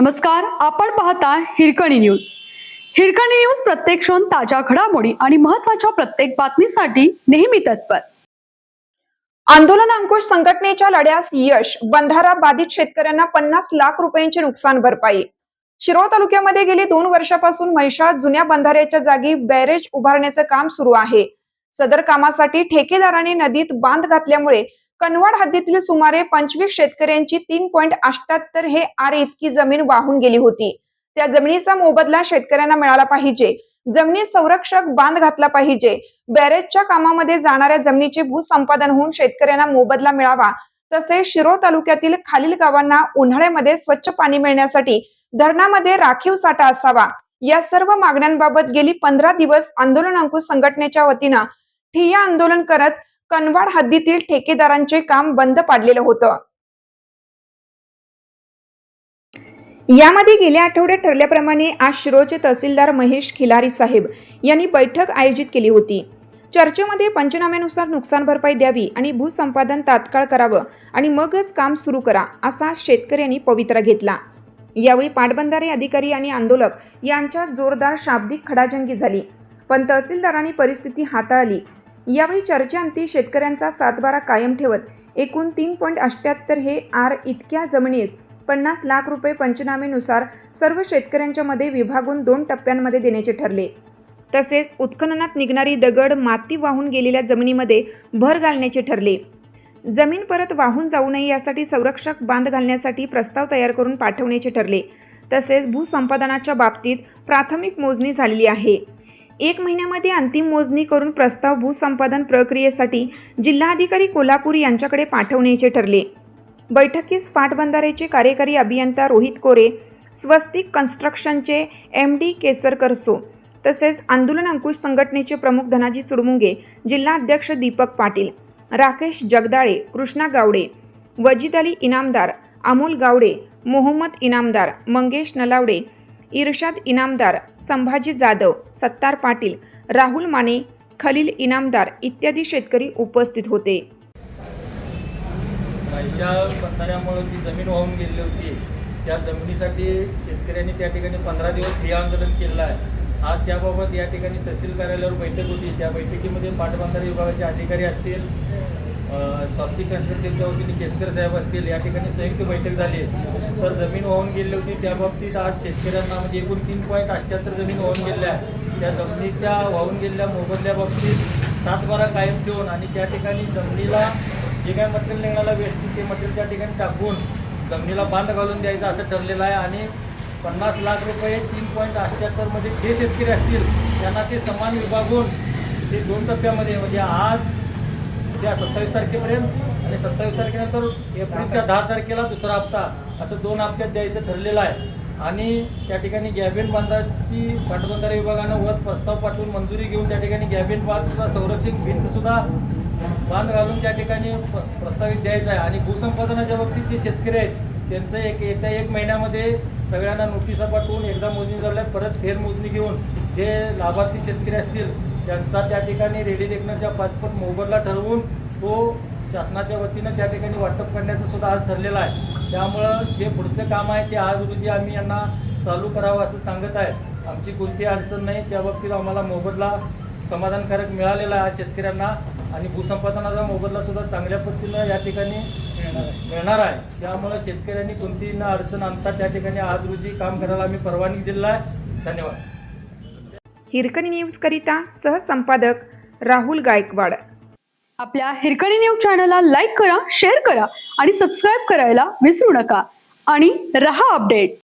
नमस्कार, आपण पाहता हिरकणी न्यूज। हिरकणी न्यूज प्रत्येक क्षण ताज्या घडामोडी आणि महत्त्वाच्या प्रत्येक बातमीसाठी नेहमी तत्पर। आंदोलन अंकुश संघटनेच्या लढ्यास यश, बंधारा बाधित शेतकऱ्यांना 50 लाख रुपयांची नुकसान भरपाई। शिरोळ तालुक्यामध्ये गेली 2 वर्षापासून म्हैसाळ जुन्या बंधाऱ्याच्या जागी बॅरेज उभारण्याचे काम सुरू आहे। सदर कामासाठी ठेकेदाराने नदीत बांध घातल्यामुळे कनवाड हद्दीतील सुमारे 25 शेतकऱ्यांची 3.78 हे आर इतकी जमीन वाहून गेली होती। त्या जमिनीचा मोबदला शेतकऱ्यांना मिळाला पाहिजे। जमिनी संरक्षक बांध घातला पाहिजे। बॅरेजच्या कामामध्ये जाणाऱ्या जमिनीचे भूसंपादन होऊन शेतकऱ्यांना मोबदला मिळावा। तसेच शिरोळ तालुक्यातील खालील गावांना उन्हाळ्यामध्ये स्वच्छ पाणी मिळण्यासाठी धरणामध्ये राखीव साठा असावा। या सर्व मागण्यांबाबत गेली 15 दिवस आंदोलन अंकुश संघटनेच्या वतीने ठिय्या आंदोलन करत कनवाड हद्दीतील ठेकेदारांचे काम बंद पाडलेलं होतं। यामध्ये गेल्या आठवड्यात ठरल्याप्रमाणे आज शिरोळचे तहसीलदार महेश खिलारी साहेब यांनी बैठक आयोजित केली होती। चर्चेमध्ये पंचनाम्यानुसार नुकसान भरपाई द्यावी आणि भूसंपादन तात्काळ करावं आणि मगच काम सुरू करा असा शेतकऱ्यांनी पवित्रा घेतला। यावेळी पाटबंधारे अधिकारी आणि आंदोलक यांच्यात जोरदार शाब्दिक खडाजंगी झाली, पण तहसीलदारांनी परिस्थिती हाताळली। यावेळी चर्चेअंती शेतकऱ्यांचा सातबारा कायम ठेवत एकूण 3.78 हे आर इतक्या जमिनीस 50 लाख रुपये पंचनामेनुसार सर्व शेतकऱ्यांच्या मध्ये विभागून 2 टप्प्यांमध्ये देण्याचे ठरले। तसेच उत्खननात निघणारी दगड माती वाहून गेलेल्या जमिनीमध्ये भर घालण्याचे ठरले। जमीन परत वाहून जाऊ नये यासाठी संरक्षक बांध घालण्यासाठी प्रस्ताव तयार करून पाठवण्याचे ठरले। तसेच भूसंपादनाच्या बाबतीत प्राथमिक मोजणी झालेली आहे। 1 महिन्यामध्ये अंतिम मोजणी करून प्रस्ताव भूसंपादन प्रक्रियेसाठी जिल्हाधिकारी कोल्हापूर यांच्याकडे पाठवण्याचे ठरले। बैठकीस पाटबंधारेचे कार्यकारी अभियंता रोहित कोरे, स्वस्तिक कन्स्ट्रक्शनचे MD केसरकर सो, तसेच आंदोलन अंकुश संघटनेचे प्रमुख धनाजी सुडमुंगे, जिल्हा अध्यक्ष दीपक पाटील, राकेश जगदाळे, कृष्णा गावडे, वजीद अली इनामदार, अमोल गावडे, मोहम्मद इनामदार, मंगेश नलावडे, इरशाद इनामदार, संभाजी जाधव, सत्तार पाटील, राहुल माने, खलील इनामदार इत्यादी शेतकरी उपस्थित होते। म्हैसाळ बंधाऱ्यामुळे जी जमीन वाहून गेली होती त्या जमिनीसाठी शेतकऱ्यांनी त्या ठिकाणी 15 दिवस ठिय्या आंदोलन केलं आहे। आज त्याबाबत या ठिकाणी तहसील कार्यालयावर बैठक होती। त्या बैठकीमध्ये पाटबंधारे विभागाचे अधिकारी असतील, स्वस्तिक कन्स्ट्रक्शनच्या वतीने केसकर साहेब असतील, या ठिकाणी संयुक्त बैठक झाली। तर जमीन वाहून गेली होती त्या बाबतीत आज शेतकऱ्यांना म्हणजे एकूण 3.78 जमीन वाहून गेल्या आहे। त्या जमिनीच्या वाहून गेलेल्या मोबदल्याबाबतीत सातबारा कायम ठेवून आणि त्या ठिकाणी जमिनीला जे काय मटेरियल निघाला वेस्ट ते मटेरियल त्या ठिकाणी टाकून जमिनीला बांध घालून द्यायचं असं ठरलेलं आहे। आणि 50 लाख रुपये 3.78 मध्ये जे शेतकरी असतील त्यांना ते समान विभागून ते 2 टप्प्यामध्ये म्हणजे आज त्या 27 तारखेपर्यंत आणि 27 तारखेनंतर एप्रिलच्या 10 तारखेला दुसरा हप्ता असं 2 हप्त्यात द्यायचं ठरलेलं आहे। आणि त्या ठिकाणी गॅबिन बांधाची पाटबंधारे विभागानं वर प्रस्ताव पाठवून मंजुरी घेऊन त्या ठिकाणी गॅबिन बांधसुद्धा संरक्षित भिंतसुद्धा बांध घालून त्या ठिकाणी प्रस्तावित द्यायचं आहे। आणि भूसंपादनाच्या बाबतीत जे शेतकरी आहेत त्यांचं येत्या 1 महिन्यामध्ये सगळ्यांना नोटिसा पाठवून एकदा मोजणी झाल्या परत फेरमोजणी घेऊन जे लाभार्थी शेतकरी असतील त्यांचा त्या ठिकाणी रेडी देखण्याच्या 5 पट मोबदला ठरवून तो शासनाच्या वतीनं त्या ठिकाणी वाटप करण्याचं सुद्धा आज ठरलेलं आहे। त्यामुळं जे पुढचं काम आहे ते आज रोजी आम्ही यांना चालू करावं असं सांगत आहे। आमची कोणतीही अडचण नाही, त्या बाबतीत आम्हाला मोबदला समाधानकारक मिळालेला आहे शेतकऱ्यांना आणि भूसंपादनाचा मोबदला सुद्धा चांगल्या पद्धतीनं या ठिकाणी मिळणार आहे। त्यामुळे शेतकऱ्यांनी कोणतीही न अडचण आणता त्या ठिकाणी आज रोजी काम करायला आम्ही परवानगी दिलेला आहे। धन्यवाद। हिरकणी न्यूज करिता सहसंपादक राहुल गायकवाड। आपल्या हिरकणी न्यूज चॅनलला लाईक करा, शेअर करा आणि सबस्क्राईब करायला विसरू नका आणि रहा अपडेट।